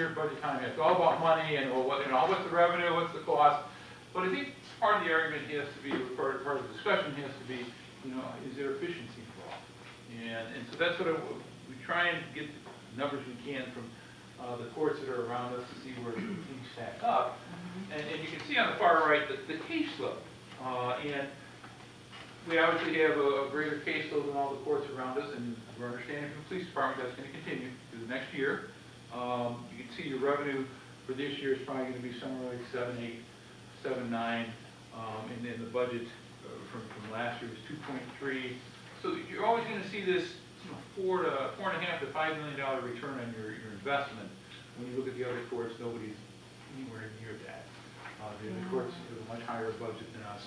budget time, it's all about money and well, what, what's the revenue, what's the cost. But I think part of the argument has to be, or part of the discussion has to be, is there efficiency involved? And so that's what we try and get the numbers we can from the courts that are around us to see where things stack up. And you can see on the far right the caseload. And we obviously have a greater caseload than all the courts around us, and we're understanding from the police department that's going to continue through the next year. You can see your revenue for this year is probably going to be somewhere like 7.8, 7.9, and then the budget from last year was 2.3. So you're always going to see this $4.5 to $5 million return on your investment. When you look at the other courts, nobody's anywhere near that. The other courts have a much higher budget than us.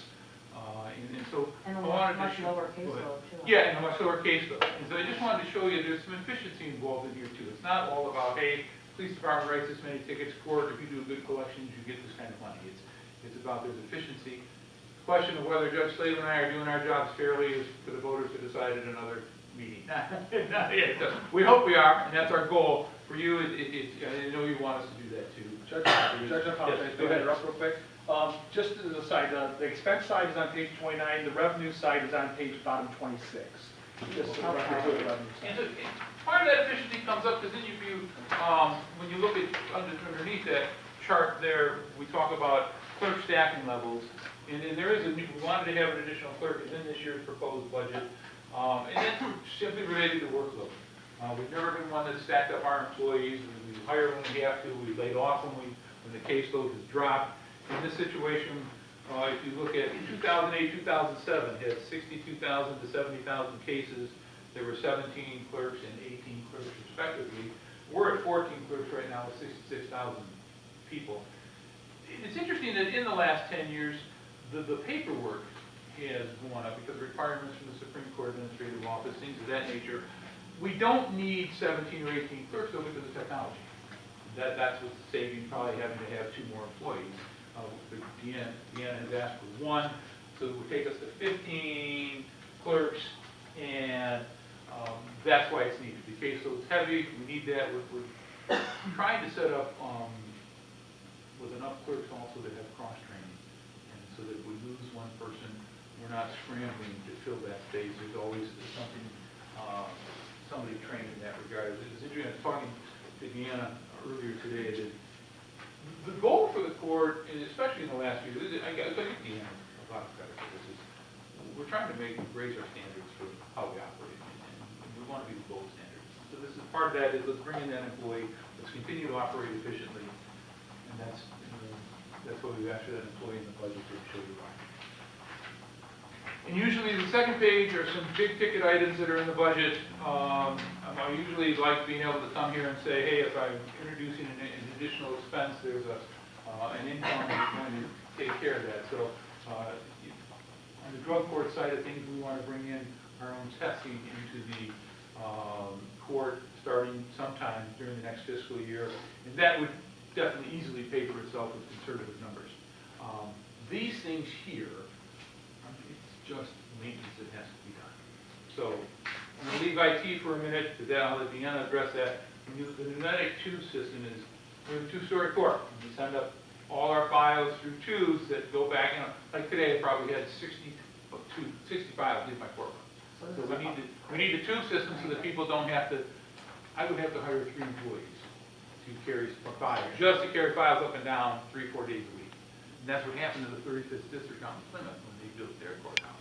And so and a much lower caseload too. Yeah, and a much lower caseload. And so I just wanted to show you there's some efficiency involved in here too. It's not all about, hey, police department writes this many tickets, court, if you do good collections, you get this kind of money. It's about there's efficiency. The question of whether Judge Slater and I are doing our jobs fairly is for the voters to decide at another meeting. We hope we are, and that's our goal. For you, I know you want us to do that too. Judge, I apologize. Go ahead, interrupt real quick. Just as a side, the expense side is on page 29. The revenue side is on page bottom 26. Just the revenue side. And so, part of that efficiency comes up because then you view, when you look at underneath that chart there, we talk about clerk staffing levels. And there is we wanted to have an additional clerk in this year's proposed budget. And then simply related to workload. We've never been one that stacked up our employees. We hire when we have to. We laid off when the caseload has dropped. In this situation, if you look at 2008, 2007, had 62,000 to 70,000 cases. There were 17 clerks and 18 clerks respectively. We're at 14 clerks right now with 66,000 people. It's interesting that in the last 10 years, the paperwork has gone up because of requirements from the Supreme Court Administrative Office, things of that nature. We don't need 17 or 18 clerks though because of technology. That's what's saving probably having to have 2 more employees. Deanna has asked for 1, so it would take us to 15 clerks, and that's why it's needed. The caseload's heavy, we need that. We're trying to set up with enough clerks also to have cross-training, and so that if we lose one person, we're not scrambling to fill that space. There's always somebody trained in that regard. It's interesting, I was talking to Deanna earlier today that the goal for the court, and especially in the last year, I give Deanna a lot of credit for this, is we're trying to raise our standards for how we operate, and we want to be the gold standard. So this is part of that is let's bring in that employee, let's continue to operate efficiently, and that's what we've asked for that employee in the budget to show you why. And usually the second page are some big ticket items that are in the budget. I usually like being able to come here and say, hey, if I'm introducing an additional expense, there's an income that's going to take care of that. So on the drug court side of things, we want to bring in our own testing into the court starting sometime during the next fiscal year. And that would definitely easily pay for itself with conservative numbers. These things here, it's just maintenance that has to be done. So I'm going to leave IT for a minute, because I'll let Deanna address that. The pneumatic tube system is, we're a 2-story court. We send up all our files through tubes that go back, like today I probably had 60 files leave my courtroom. So we need a tube system so that people don't have to, I would have to hire 3 employees to carry files, just to carry files up and down 3-4 days a week. And that's what happened to the 35th District out in Plymouth when they built their courthouse.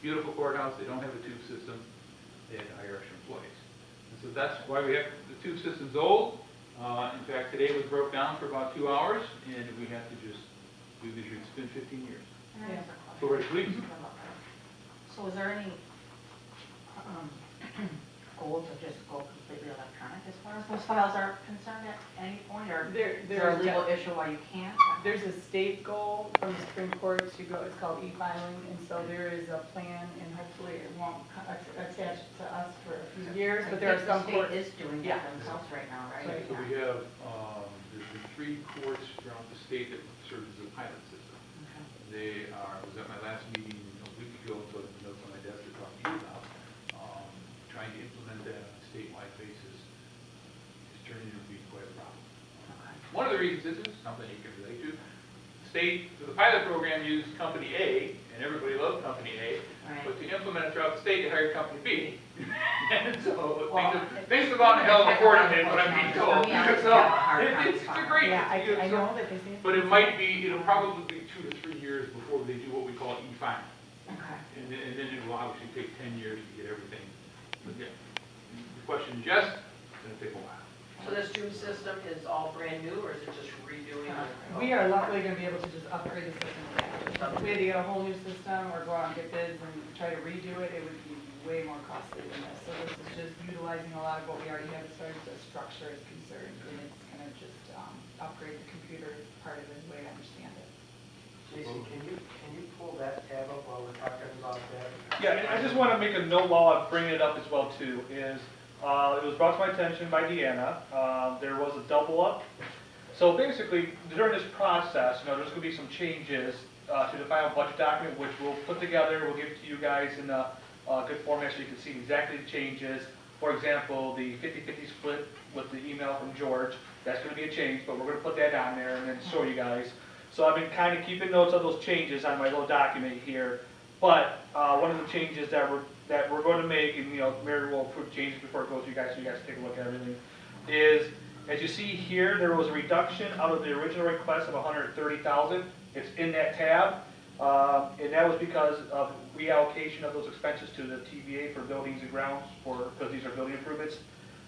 Beautiful courthouse, they don't have a tube system, they had to hire extra employees. And so that's why we have, the tube system's old. In fact, today it was broke down for about 2 hours, and we have to just do this. It's been 15 years. Yeah. So we're leaving. So is there any goal to just go completely electronic as far as those files are concerned at any point, or is there a legal issue why you can't? There's a state goal from the Supreme Court to go, it's called e-filing, and so there is a plan, and hopefully it won't attach to us for a few years, but there are some courts. courts. The state is doing that themselves right now, right? So we have, there's been 3 courts throughout the state that serve as a pilot system. Okay. I was at my last meeting a week ago, so the notes on my desk to talk to you about, trying to implement that on a statewide basis is turning into be quite a problem. one of the reasons this is something you can relate to. State, the pilot program used company A, and everybody loved company A, Right. but to implement it throughout the state, they hired company B. And so Well, things have gone to hell before it did, but I'm being told. So, it's a great, Yeah, I it's- know that they say. but it might be, it'll probably be 2 to 3 years before they do what we call e-filing. Okay. And then it will obviously take 10 years to get everything. But yeah, the question is yes, it's gonna take a while. So this Zoom system is all brand new, or is it just redoing? We are luckily gonna be able to just upgrade the system. If we had to get a whole new system or go out and get bids and try to redo it, it would be way more costly than this. So this is just utilizing a lot of what we already have as far as the structure is concerned, and it's gonna just upgrade the computer part of it, the way I understand it. Jason, can you pull that tab up while we're talking about that? Yeah, and I just want to make a note while I'm bringing it up as well too, is, it was brought to my attention by Deanna, there was a double up. So basically, during this process, there's going to be some changes to the final budget document, which we'll put together, we'll give it to you guys in a good format so you can see exactly the changes. For example, the 50-50 split with the email from George, that's going to be a change, but we're going to put that on there and then show you guys. So I've been kind of keeping notes of those changes on my little document here. But one of the changes that we're going to make, and Mary will approve changes before it goes to you guys, so you guys take a look at everything, is as you see here, there was a reduction out of the original request of $130,000. It's in that tab, and that was because of reallocation of those expenses to the TVA for buildings and grounds, because these are building improvements.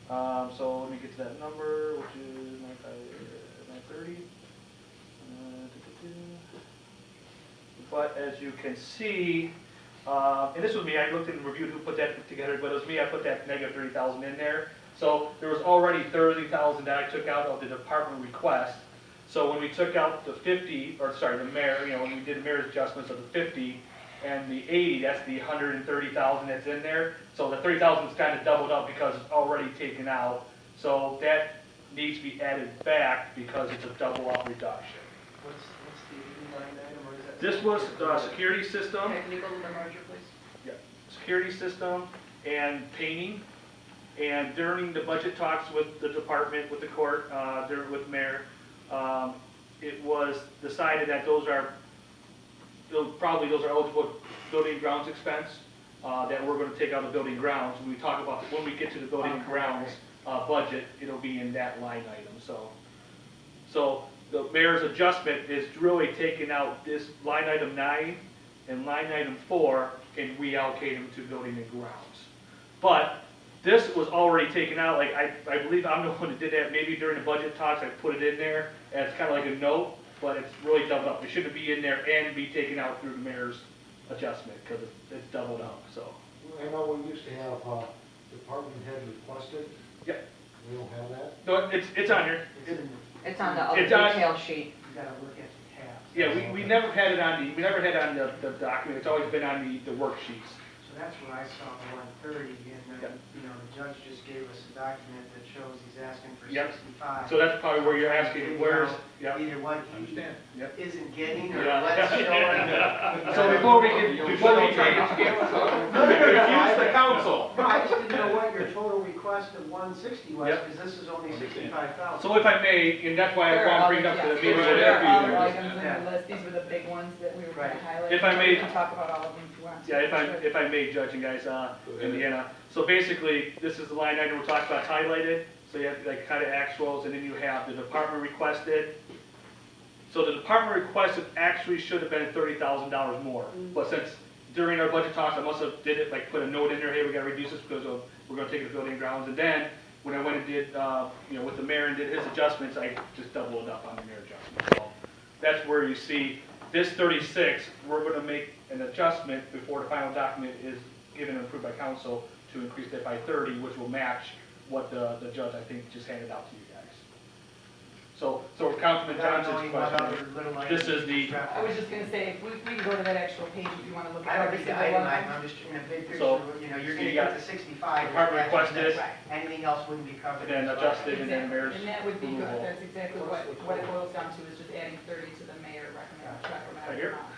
So let me get to that number, which is 930. But as you can see, and this was me, I looked and reviewed who put that together, but it was me, I put that negative 30,000 in there. So there was already 30,000 that I took out of the department request. So when we took out the 50, or sorry, the mayor, when we did the mayor's adjustments of the 50 and the 80, that's the 130,000 that's in there. So the 30,000 is kind of doubled up because it's already taken out. So that needs to be added back because it's a double up reduction. What's the 89 item, or is that? This was the security system. Okay, can you go to the merger, please? Yeah, security system and painting. And during the budget talks with the department, with the court, with mayor, it was decided that those are eligible building and grounds expense, that we're going to take out of the building grounds. When we talk about, when we get to the building and grounds budget, it'll be in that line item. So the mayor's adjustment is really taking out this line item 9 and line item 4 and reallocate them to building and grounds. But this was already taken out, like I believe I'm the one that did that, maybe during the budget talks I put it in there as kind of like a note, but it's really doubled up. It shouldn't be in there and be taken out through the mayor's adjustment because it's doubled up, so. I know we used to have department head requested. Yeah. We don't have that. No, it's on here. It's on the other It's on- detail sheet. You gotta look at the tabs. Yeah, we never had it on the document. It's always been on the worksheets. So that's where I saw the 130, and then, the judge just gave us a document that shows he's asking for Yep. 65. So that's probably where you're asking, where's, yeah. Either what he Understand. Yep. isn't getting, or Yeah. what's showing. So before we You'll take confuse the council. No, I just didn't know what your total request of 160 was, Yep. because this is only 65,000. So if I may, and that's why I want to bring it up to the meeting. There are other Yeah. items in the list, these were the big ones that we were going to Right. highlight. If I may- We can talk about all of them if you want to. Yeah, if I may, Judge and guys, Indiana. So basically, this is the line item we're talking about highlighted. So you have like kind of actuals, and then you have the department requested. So the department requested actually should have been $30,000 more. But since during our budget talks, I must have did it, like put a note in there, hey, we gotta reduce this because we're gonna take the building and grounds. And then, when I went and did, with the mayor and did his adjustments, I just doubled it up on the mayor adjustment. So that's where you see this 36, we're gonna make an adjustment before the final document is given and approved by council to increase that by 30, which will match what the judge, I think, just handed out to you guys. So Councilman Without Johnson's knowing what other question, little this items is the- dropped I was out. just going to say, if we can go to that actual page if you want to look I at don't every need the single item, one. I'm just in a big picture, So, you're so gonna you get got to 65. department if that's- requested, Anything else wouldn't be covered. and then adjusted, and then mayor's And that would be good, approval. that's exactly what it boils down to, is just adding 30 to the mayor recommended Right here? amount.